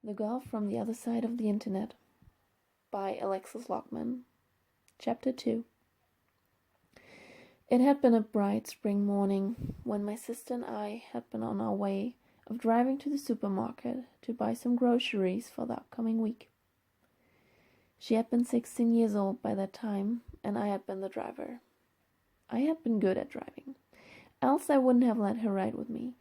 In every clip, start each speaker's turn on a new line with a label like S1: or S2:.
S1: The Girl from the Other Side of the Internet by Alexis Loghman. Chapter 2. It had been a bright spring morning when my sister and I had been on our way of driving to the supermarket to buy some groceries for the upcoming week. She had been 16 years old by that time, and I had been the driver. I had been good at driving, else I wouldn't have let her ride with me.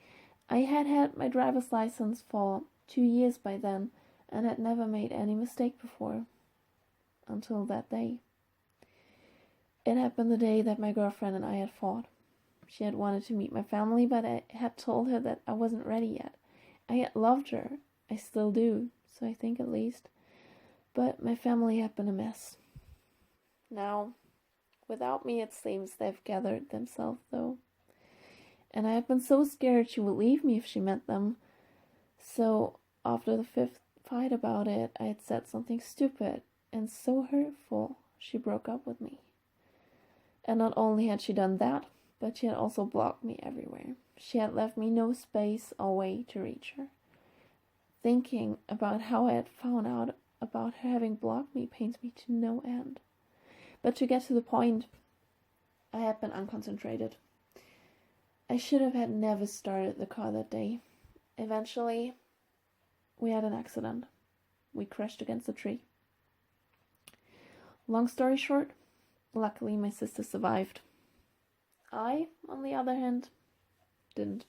S1: I had had my driver's license for 2 years by then, and had never made any mistake before. Until that day. It had been the day that my girlfriend and I had fought. She had wanted to meet my family, but I had told her that I wasn't ready yet. I had loved her. I still do, so I think at least. But my family had been a mess. Now, without me, it seems they've gathered themselves, though. And I had been so scared she would leave me if she met them. So, after the fifth fight about it, I had said something stupid and so hurtful, she broke up with me. And not only had she done that, but she had also blocked me everywhere. She had left me no space or way to reach her. Thinking about how I had found out about her having blocked me pains me to no end. But to get to the point, I had been unconcentrated. I should have had never started the car that day. Eventually, we had an accident. We crashed against a tree. Long story short, luckily my sister survived. I, on the other hand, didn't.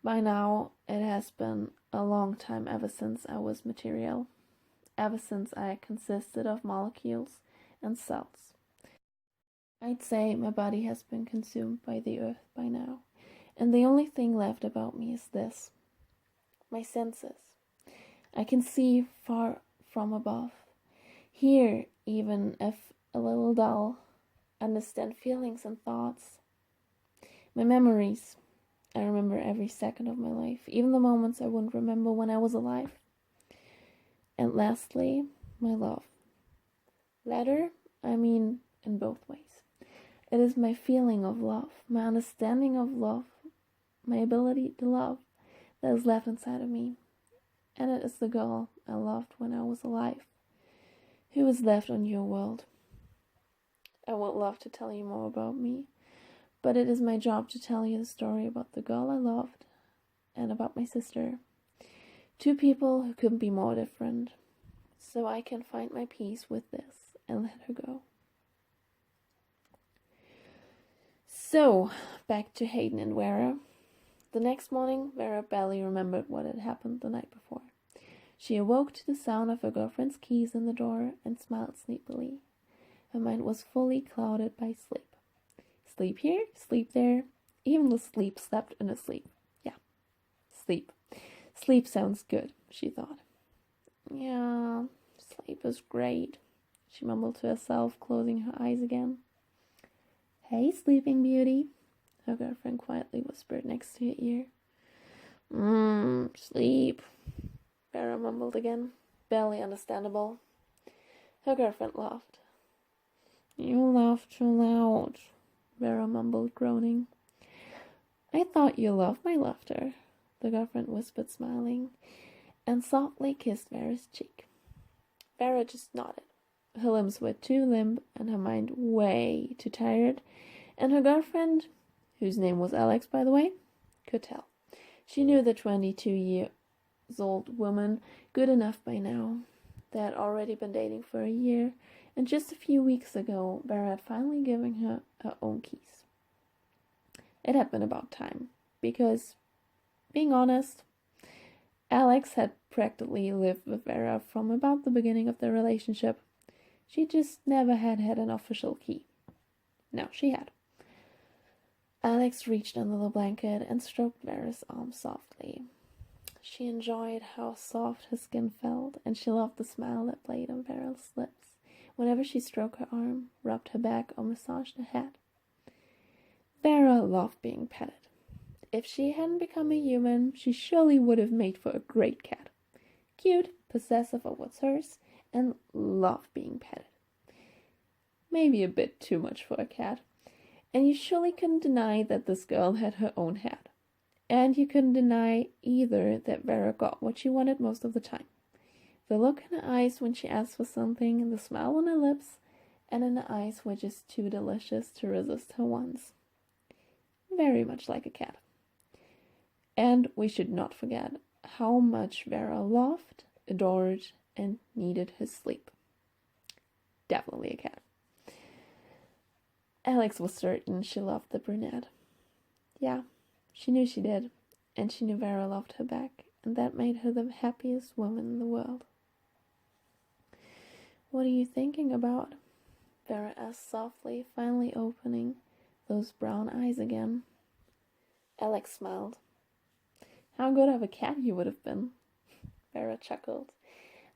S1: By now, it has been a long time ever since I was material. Ever since I consisted of molecules and cells. I'd say my body has been consumed by the earth by now, and the only thing left about me is this. My senses. I can see far from above. Hear, even if a little dull. Understand feelings and thoughts. My memories. I remember every second of my life, even the moments I wouldn't remember when I was alive. And lastly, my love. Latter, I mean in both ways. It is my feeling of love, my understanding of love, my ability to love that is left inside of me. And it is the girl I loved when I was alive, who is left on your world. I would love to tell you more about me, but it is my job to tell you the story about the girl I loved and about my sister. Two people who couldn't be more different, so I can find my peace with this and let her go. So, back to Hayden and Vera. The next morning, Vera barely remembered what had happened the night before. She awoke to the sound of her girlfriend's keys in the door and smiled sleepily. Her mind was fully clouded by sleep. Sleep here, sleep there. Even the sleep slept in a sleep. Yeah, sleep. Sleep sounds good, she thought. Yeah, sleep is great, she mumbled to herself, closing her eyes again. Hey, Sleeping Beauty, her girlfriend quietly whispered next to her ear. Sleep, Vera mumbled again, barely understandable. Her girlfriend laughed. You laugh too loud, Vera mumbled, groaning. I thought you loved my laughter, the girlfriend whispered, smiling, and softly kissed Vera's cheek. Vera just nodded. Her limbs were too limp and her mind way too tired, and her girlfriend, whose name was Alex, by the way, could tell. She knew the 22-year-old woman good enough by now. They had already been dating for a year, and just a few weeks ago, Vera had finally given her her own keys. It had been about time, because, being honest, Alex had practically lived with Vera from about the beginning of their relationship. She just never had an official key. Now she had. Alex reached under the blanket and stroked Vera's arm softly. She enjoyed how soft her skin felt, and she loved the smile that played on Vera's lips whenever she stroked her arm, rubbed her back, or massaged her head. Vera loved being petted. If she hadn't become a human, she surely would have made for a great cat. Cute, possessive of what's hers, and loved being petted. Maybe a bit too much for a cat. And you surely couldn't deny that this girl had her own head. And you couldn't deny either that Vera got what she wanted most of the time. The look in her eyes when she asked for something, the smile on her lips, and in her eyes were just too delicious to resist her wants. Very much like a cat. And we should not forget how much Vera loved, adored, and needed his sleep. Definitely a cat. Alex was certain she loved the brunette. Yeah, she knew she did, and she knew Vera loved her back, and that made her the happiest woman in the world. What are you thinking about? Vera asked softly, finally opening those brown eyes again. Alex smiled. How good of a cat you would have been. Vera chuckled.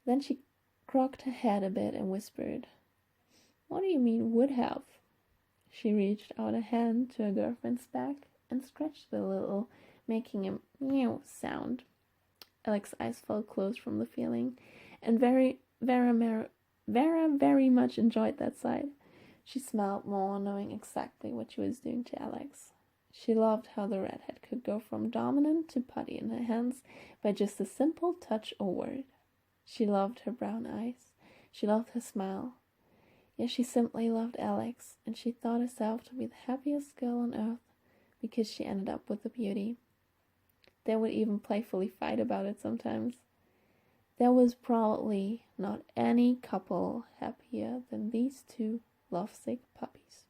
S1: Then she cocked her head a bit and whispered, What do you mean would have? She reached out a hand to her girlfriend's back and scratched it a little, making a meow sound. Alex's eyes felt closed from the feeling, and Vera very much enjoyed that sight. She smiled more, knowing exactly what she was doing to Alex. She loved how the redhead could go from dominant to putty in her hands by just a simple touch or word. She loved her brown eyes. She loved her smile. Yes, she simply loved Alex, and she thought herself to be the happiest girl on earth because she ended up with a beauty. They would even playfully fight about it sometimes. There was probably not any couple happier than these two lovesick puppies.